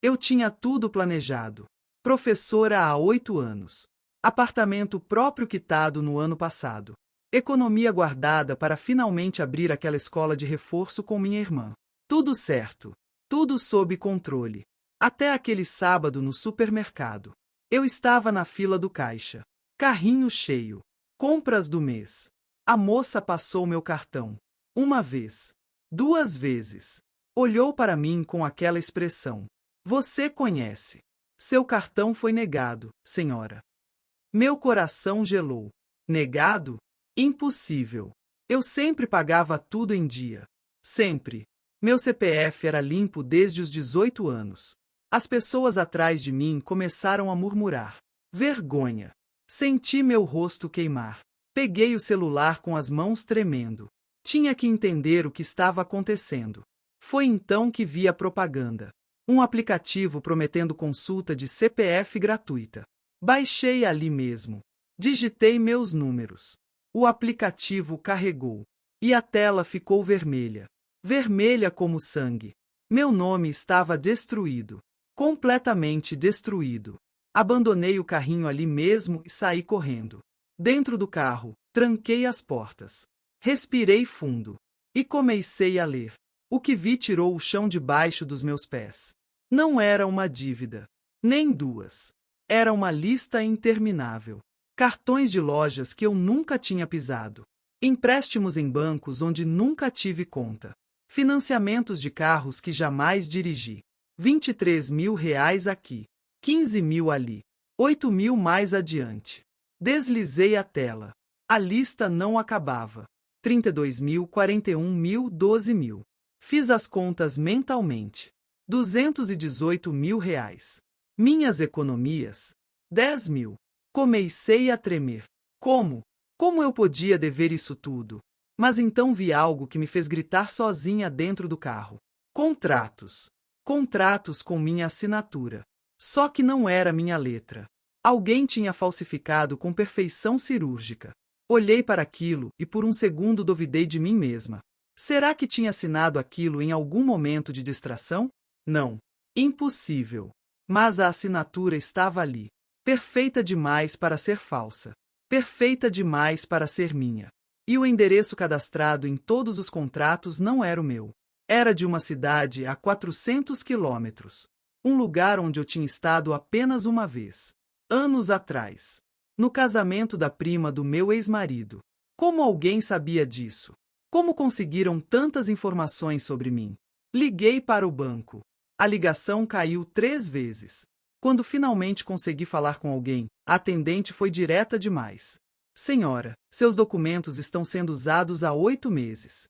Eu tinha tudo planejado. Professora há 8 anos. Apartamento próprio quitado no ano passado. Economia guardada para finalmente abrir aquela escola de reforço com minha irmã. Tudo certo. Tudo sob controle. Até aquele sábado no supermercado. Eu estava na fila do caixa. Carrinho cheio. Compras do mês. A moça passou meu cartão. Uma vez. 2 vezes. Olhou para mim com aquela expressão. Você conhece. Seu cartão foi negado, senhora. Meu coração gelou. Negado? Impossível. Eu sempre pagava tudo em dia. Sempre. Meu CPF era limpo desde os 18 anos. As pessoas atrás de mim começaram a murmurar. Vergonha. Senti meu rosto queimar. Peguei o celular com as mãos tremendo. Tinha que entender o que estava acontecendo. Foi então que vi a propaganda. Um aplicativo prometendo consulta de CPF gratuita. Baixei ali mesmo. Digitei meus números. O aplicativo carregou. E a tela ficou vermelha. Vermelha como sangue. Meu nome estava destruído. Completamente destruído. Abandonei o carrinho ali mesmo e saí correndo. Dentro do carro, tranquei as portas. Respirei fundo. E comecei a ler. O que vi tirou o chão debaixo dos meus pés. Não era uma dívida. Nem 2. Era uma lista interminável. Cartões de lojas que eu nunca tinha pisado. Empréstimos em bancos onde nunca tive conta. Financiamentos de carros que jamais dirigi. 23 mil reais aqui. 15 mil ali. 8 mil mais adiante. Deslizei a tela. A lista não acabava. 32 mil, 41 mil, 12 mil. Fiz as contas mentalmente. 218 mil reais. Minhas economias. 10 mil. Comecei a tremer. Como? Como eu podia dever isso tudo? Mas então vi algo que me fez gritar sozinha dentro do carro. Contratos. Contratos com minha assinatura. Só que não era minha letra. Alguém tinha falsificado com perfeição cirúrgica. Olhei para aquilo e por um segundo duvidei de mim mesma. Será que tinha assinado aquilo em algum momento de distração? Não. Impossível. Mas a assinatura estava ali. Perfeita demais para ser falsa. Perfeita demais para ser minha. E o endereço cadastrado em todos os contratos não era o meu. Era de uma cidade a 400 quilômetros. Um lugar onde eu tinha estado apenas uma vez. Anos atrás. No casamento da prima do meu ex-marido. Como alguém sabia disso? Como conseguiram tantas informações sobre mim? Liguei para o banco. A ligação caiu 3 vezes. Quando finalmente consegui falar com alguém, a atendente foi direta demais. Senhora, seus documentos estão sendo usados há 8 meses.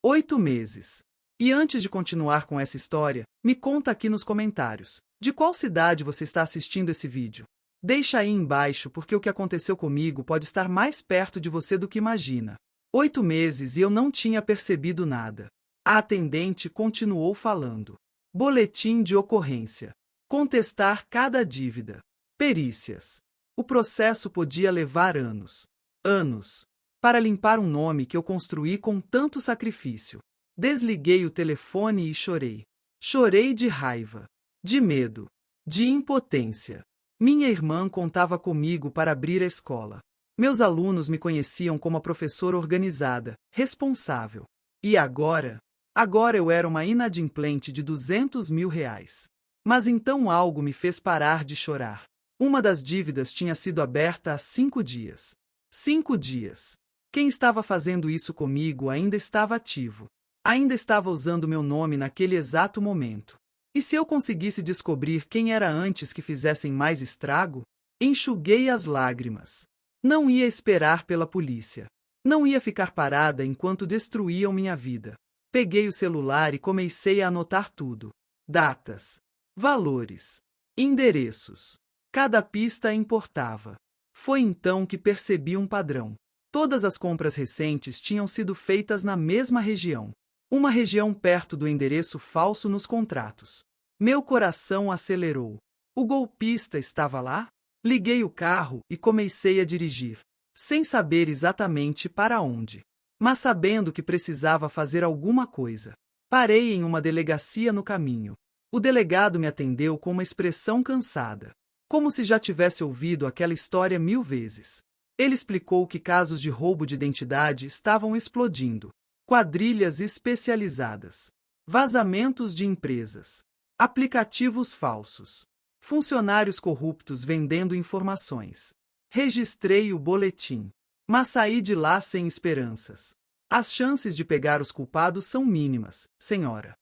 8 meses. E antes de continuar com essa história, me conta aqui nos comentários. De qual cidade você está assistindo esse vídeo? Deixa aí embaixo porque o que aconteceu comigo pode estar mais perto de você do que imagina. 8 meses e eu não tinha percebido nada. A atendente continuou falando. Boletim de ocorrência. Contestar cada dívida. Perícias. O processo podia levar anos. Anos. Para limpar um nome que eu construí com tanto sacrifício. Desliguei o telefone e chorei. Chorei de raiva. De medo. De impotência. Minha irmã contava comigo para abrir a escola. Meus alunos me conheciam como a professora organizada, responsável. E agora? Agora eu era uma inadimplente de 200 mil reais. Mas então algo me fez parar de chorar. Uma das dívidas tinha sido aberta há 5 dias. 5 dias. Quem estava fazendo isso comigo ainda estava ativo. Ainda estava usando meu nome naquele exato momento. E se eu conseguisse descobrir quem era antes que fizessem mais estrago? Enxuguei as lágrimas. Não ia esperar pela polícia. Não ia ficar parada enquanto destruíam minha vida. Peguei o celular e comecei a anotar tudo. Datas. Valores. Endereços. Cada pista importava. Foi então que percebi um padrão. Todas as compras recentes tinham sido feitas na mesma região. Uma região perto do endereço falso nos contratos. Meu coração acelerou. O golpista estava lá? Liguei o carro e comecei a dirigir, sem saber exatamente para onde, mas sabendo que precisava fazer alguma coisa. Parei em uma delegacia no caminho. O delegado me atendeu com uma expressão cansada, como se já tivesse ouvido aquela história 1000 vezes. Ele explicou que casos de roubo de identidade estavam explodindo. Quadrilhas especializadas, vazamentos de empresas, aplicativos falsos, funcionários corruptos vendendo informações. Registrei o boletim, mas saí de lá sem esperanças. As chances de pegar os culpados são mínimas, senhora.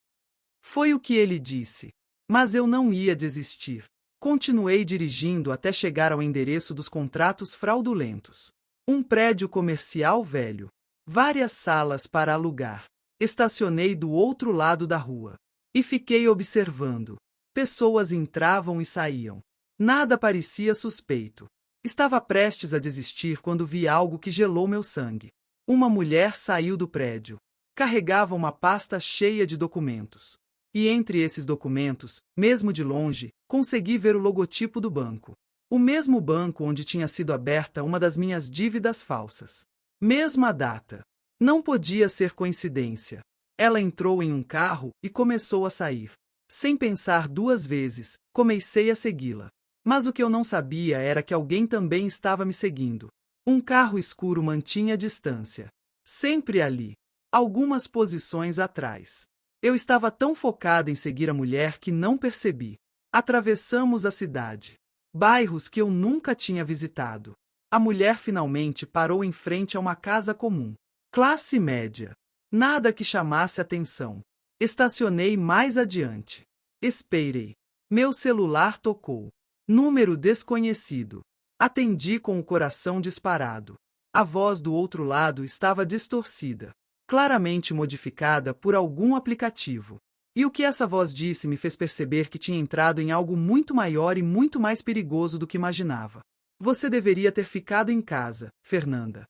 Foi o que ele disse. Mas eu não ia desistir. Continuei dirigindo até chegar ao endereço dos contratos fraudulentos. Um prédio comercial velho. Várias salas para alugar. Estacionei do outro lado da rua. E fiquei observando. Pessoas entravam e saíam. Nada parecia suspeito. Estava prestes a desistir quando vi algo que gelou meu sangue. Uma mulher saiu do prédio. Carregava uma pasta cheia de documentos. E entre esses documentos, mesmo de longe, consegui ver o logotipo do banco. O mesmo banco onde tinha sido aberta uma das minhas dívidas falsas. Mesma data. Não podia ser coincidência. Ela entrou em um carro e começou a sair. Sem pensar 2 vezes, comecei a segui-la. Mas o que eu não sabia era que alguém também estava me seguindo. Um carro escuro mantinha distância. Sempre ali. Algumas posições atrás. Eu estava tão focada em seguir a mulher que não percebi. Atravessamos a cidade. Bairros que eu nunca tinha visitado. A mulher finalmente parou em frente a uma casa comum. Classe média. Nada que chamasse atenção. Estacionei mais adiante. Esperei. Meu celular tocou. Número desconhecido. Atendi com o coração disparado. A voz do outro lado estava distorcida. Claramente modificada por algum aplicativo. E o que essa voz disse me fez perceber que tinha entrado em algo muito maior e muito mais perigoso do que imaginava. Você deveria ter ficado em casa, Fernanda.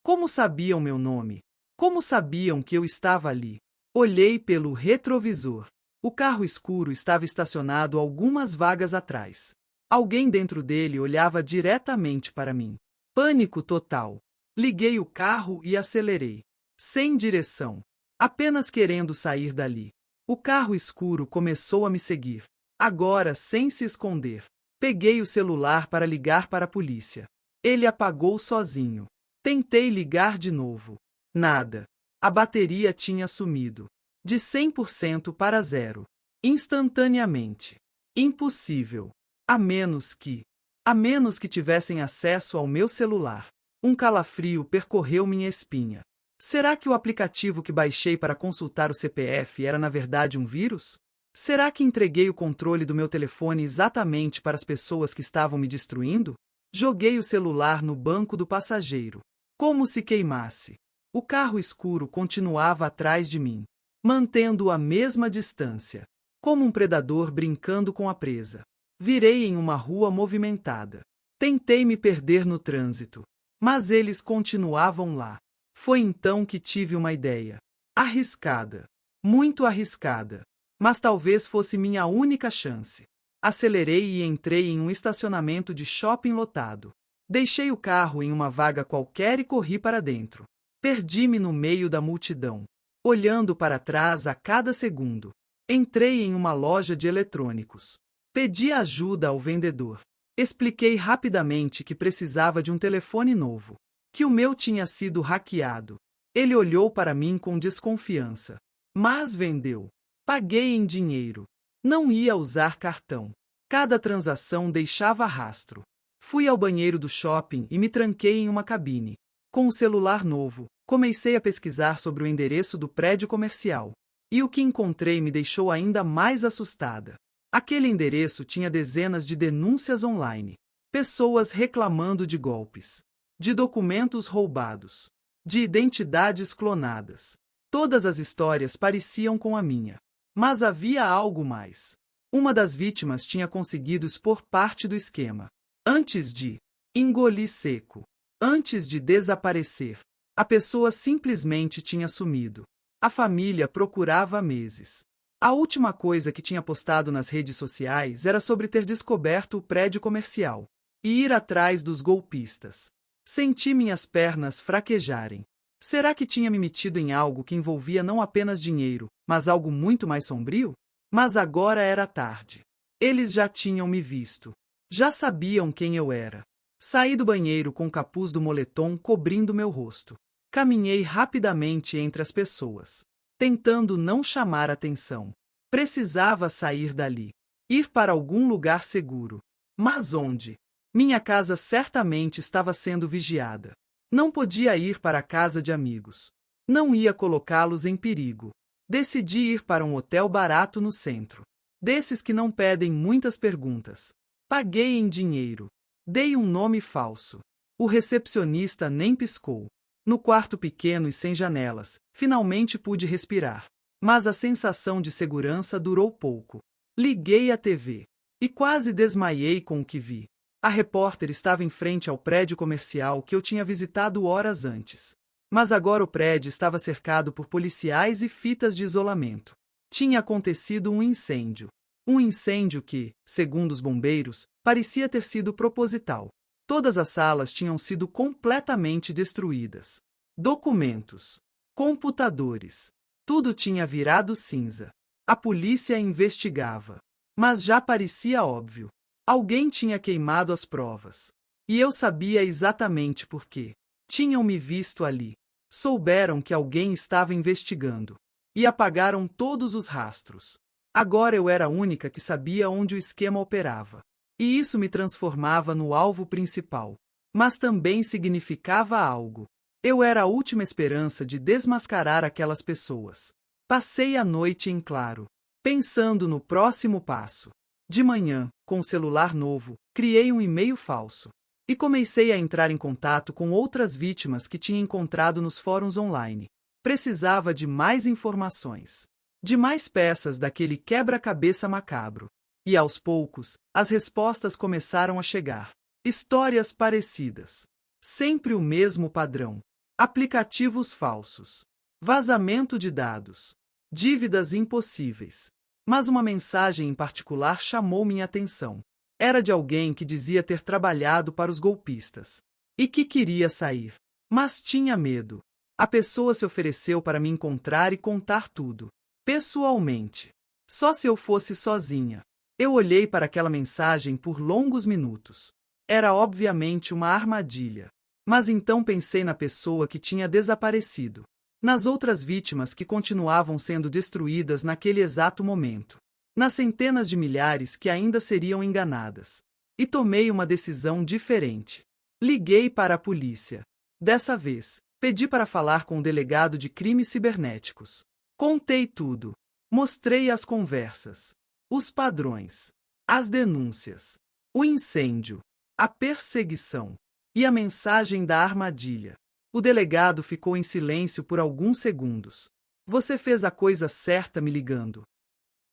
Como sabiam meu nome? Como sabiam que eu estava ali? Olhei pelo retrovisor. O carro escuro estava estacionado algumas vagas atrás. Alguém dentro dele olhava diretamente para mim. Pânico total. Liguei o carro e acelerei. Sem direção. Apenas querendo sair dali. O carro escuro começou a me seguir. Agora sem se esconder. Peguei o celular para ligar para a polícia. Ele apagou sozinho. Tentei ligar de novo. Nada. A bateria tinha sumido. De 100% para 0. Instantaneamente. Impossível. A menos que tivessem acesso ao meu celular. Um calafrio percorreu minha espinha. Será que o aplicativo que baixei para consultar o CPF era na verdade um vírus? Será que entreguei o controle do meu telefone exatamente para as pessoas que estavam me destruindo? Joguei o celular no banco do passageiro. Como se queimasse. O carro escuro continuava atrás de mim, mantendo a mesma distância, como um predador brincando com a presa. Virei em uma rua movimentada. Tentei me perder no trânsito, mas eles continuavam lá. Foi então que tive uma ideia. Arriscada. Muito arriscada. Mas talvez fosse minha única chance. Acelerei e entrei em um estacionamento de shopping lotado. Deixei o carro em uma vaga qualquer e corri para dentro. Perdi-me no meio da multidão, olhando para trás a cada segundo. Entrei em uma loja de eletrônicos. Pedi ajuda ao vendedor. Expliquei rapidamente que precisava de um telefone novo, que o meu tinha sido hackeado. Ele olhou para mim com desconfiança. Mas vendeu. Paguei em dinheiro. Não ia usar cartão. Cada transação deixava rastro. Fui ao banheiro do shopping e me tranquei em uma cabine. Com o celular novo, comecei a pesquisar sobre o endereço do prédio comercial. E o que encontrei me deixou ainda mais assustada. Aquele endereço tinha dezenas de denúncias online. Pessoas reclamando de golpes, de documentos roubados, de identidades clonadas. Todas as histórias pareciam com a minha. Mas havia algo mais. Uma das vítimas tinha conseguido expor parte do esquema. Antes de engolir seco, antes de desaparecer, a pessoa simplesmente tinha sumido. A família procurava há meses. A última coisa que tinha postado nas redes sociais era sobre ter descoberto o prédio comercial e ir atrás dos golpistas. Senti minhas pernas fraquejarem. Será que tinha me metido em algo que envolvia não apenas dinheiro, mas algo muito mais sombrio? Mas agora era tarde. Eles já tinham me visto. Já sabiam quem eu era. Saí do banheiro com o capuz do moletom cobrindo meu rosto. Caminhei rapidamente entre as pessoas, tentando não chamar atenção. Precisava sair dali. Ir para algum lugar seguro. Mas onde? Minha casa certamente estava sendo vigiada. Não podia ir para a casa de amigos. Não ia colocá-los em perigo. Decidi ir para um hotel barato no centro. Desses que não pedem muitas perguntas. Paguei em dinheiro. Dei um nome falso. O recepcionista nem piscou. No quarto pequeno e sem janelas, finalmente pude respirar. Mas a sensação de segurança durou pouco. Liguei a TV. E quase desmaiei com o que vi. A repórter estava em frente ao prédio comercial que eu tinha visitado horas antes. Mas agora o prédio estava cercado por policiais e fitas de isolamento. Tinha acontecido um incêndio. Um incêndio que, segundo os bombeiros, parecia ter sido proposital. Todas as salas tinham sido completamente destruídas. Documentos, computadores, tudo tinha virado cinza. A polícia investigava. Mas já parecia óbvio. Alguém tinha queimado as provas. E eu sabia exatamente por quê. Tinham me visto ali. Souberam que alguém estava investigando. E apagaram todos os rastros. Agora eu era a única que sabia onde o esquema operava. E isso me transformava no alvo principal. Mas também significava algo. Eu era a última esperança de desmascarar aquelas pessoas. Passei a noite em claro, pensando no próximo passo. De manhã, com o celular novo, criei um e-mail falso. E comecei a entrar em contato com outras vítimas que tinha encontrado nos fóruns online. Precisava de mais informações. De mais peças daquele quebra-cabeça macabro. E aos poucos, as respostas começaram a chegar. Histórias parecidas. Sempre o mesmo padrão. Aplicativos falsos. Vazamento de dados. Dívidas impossíveis. Mas uma mensagem em particular chamou minha atenção. Era de alguém que dizia ter trabalhado para os golpistas. E que queria sair. Mas tinha medo. A pessoa se ofereceu para me encontrar e contar tudo. Pessoalmente. Só se eu fosse sozinha. Eu olhei para aquela mensagem por longos minutos. Era obviamente uma armadilha. Mas então pensei na pessoa que tinha desaparecido. Nas outras vítimas que continuavam sendo destruídas naquele exato momento. Nas centenas de milhares que ainda seriam enganadas. E tomei uma decisão diferente. Liguei para a polícia. Dessa vez, pedi para falar com o delegado de crimes cibernéticos. Contei tudo. Mostrei as conversas. Os padrões. As denúncias. O incêndio. A perseguição. E a mensagem da armadilha. O delegado ficou em silêncio por alguns segundos. Você fez a coisa certa me ligando.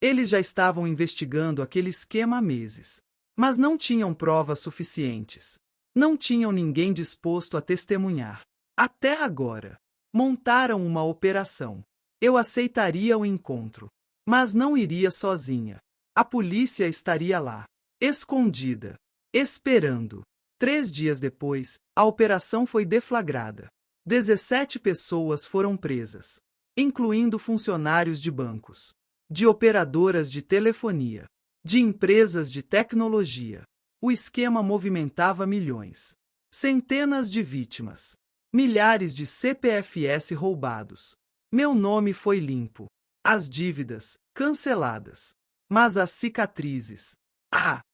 Eles já estavam investigando aquele esquema há meses. Mas não tinham provas suficientes. Não tinham ninguém disposto a testemunhar. Até agora. Montaram uma operação. Eu aceitaria o encontro. Mas não iria sozinha. A polícia estaria lá. Escondida. Esperando. 3 dias depois, a operação foi deflagrada. 17 pessoas foram presas. Incluindo funcionários de bancos. De operadoras de telefonia. De empresas de tecnologia. O esquema movimentava milhões. Centenas de vítimas. Milhares de CPFs roubados. Meu nome foi limpo. As dívidas, canceladas. Mas as cicatrizes.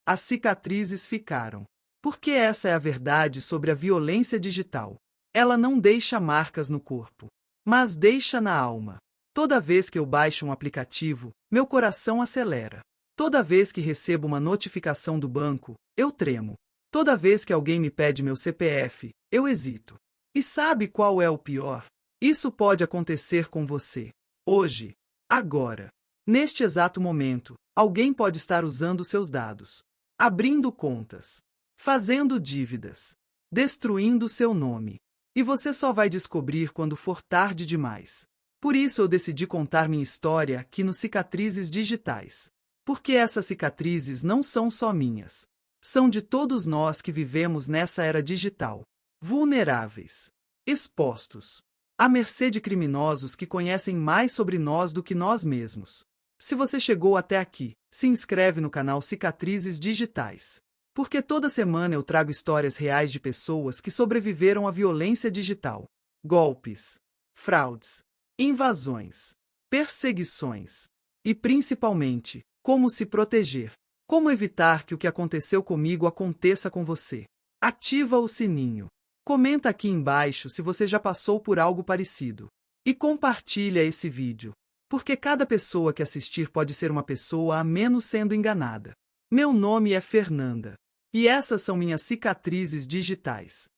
As cicatrizes ficaram. Porque essa é a verdade sobre a violência digital. Ela não deixa marcas no corpo, mas deixa na alma. Toda vez que eu baixo um aplicativo, meu coração acelera. Toda vez que recebo uma notificação do banco, eu tremo. Toda vez que alguém me pede meu CPF, eu hesito. E sabe qual é o pior? Isso pode acontecer com você. Hoje. Agora. Neste exato momento, alguém pode estar usando seus dados. Abrindo contas. Fazendo dívidas. Destruindo seu nome. E você só vai descobrir quando for tarde demais. Por isso eu decidi contar minha história aqui no Cicatrizes Digitais. Porque essas cicatrizes não são só minhas. São de todos nós que vivemos nessa era digital. Vulneráveis. Expostos. À mercê de criminosos que conhecem mais sobre nós do que nós mesmos. Se você chegou até aqui, se inscreve no canal Cicatrizes Digitais. Porque toda semana eu trago histórias reais de pessoas que sobreviveram à violência digital. Golpes, fraudes, invasões, perseguições. E principalmente, como se proteger. Como evitar que o que aconteceu comigo aconteça com você. Ativa o sininho. Comenta aqui embaixo se você já passou por algo parecido. E compartilha esse vídeo. Porque cada pessoa que assistir pode ser uma pessoa a menos sendo enganada. Meu nome é Fernanda. E essas são minhas cicatrizes digitais.